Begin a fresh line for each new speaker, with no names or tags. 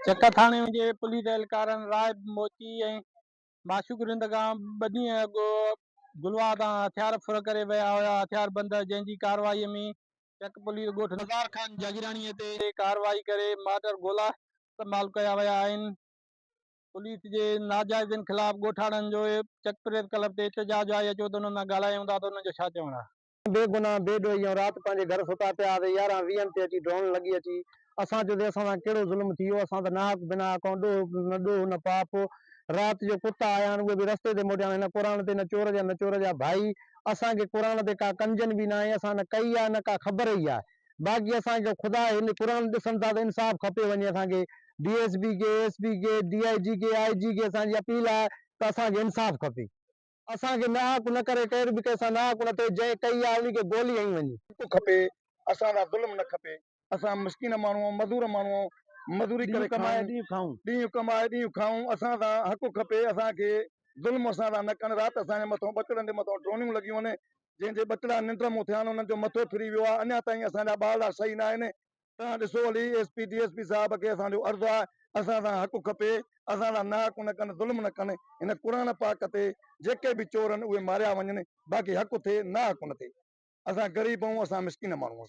चक्का थाने जे पुलिस एहलकारनि राय मोची ऐं माशूकरिंद खां ॿ ॾींहं अॻु गुलवा तां हथियार फुर करे विया हुआ हथियारबंद, जंहिंजी कार्रवाईअ में चक पुलिस ॻोठ नज़ार खान जागीराणीअ ते कार्रवाई करे मादर गोला इस्तेमालु कया विया आहिनि। पुलिस जे नाजाइज़नि ख़िलाफ़ ॻोठाणनि जो चक प्रेस क्लब ते एहतजाज आहे। अचो त हुन सां ॻाल्हायूं था त हुननि जो छा चवणु आहे।
बेगुनाह बेॾोही ऐं राति पंहिंजे घर सुता पिया ते 11-20 ते अची ड्रोन लॻी अची असां चयो असां सां कहिड़ो ज़ुल्म थी वियो। असां त नाहक बिना न ॾोह न पाप। राति जो कुता आया आहिनि, उहे बि रस्ते ते मोटिया हिन क़ुर ते न चोर जा भाई। असांखे क़ुर ते का कंजन बि न आहे, असां न कई आहे न का ख़बर ई आहे। बाक़ी असांजो ख़ुदा हिन क़ुर ॾिसनि था त इंसाफ़ खपे वञे असांखे। DSP खे, SP खे, DIG खे, IG खे असांजी अपील आहे त असांखे इंसाफ़ खपे। असांखे नाहक न करे, केर बि कंहिंसां नाहक न थिए, जंहिं कई आहे उनखे गोली हई वञे खपे। असांजा ज़ुल्म न खपे। असां मिसकिन माण्हू, मज़दूर माण्हू, मज़दूरी करे कमाए ॾींहुं कमाए ॾींहुं खाऊं। असां सां हक़ खपे। असांखे ज़ुल्म असां सां न कनि। राति असांजे मथां ॿचिड़नि जे मथां ड्रोनियूं लॻियूं आहिनि, जंहिंजे ॿचिड़ा निंड में थिया आहिनि, उन्हनि जो मथो फिरी वियो आहे। अञा ताईं असांजा ॿार सही न आहिनि। तव्हां ॾिसो हली SP DSP साहिब खे असांजो अर्ज़ु आहे, असां सां हक़ खपे। असां सां नाहक न कनि, ज़ुल्म न कनि। हिन क़ुर पाक ते जेके बि चोर आहिनि उहे मारिया वञनि, बाक़ी हक़ थिए नाहक न थिए। असां ग़रीब आहियूं, असां मिसकिन माण्हू आहियूं।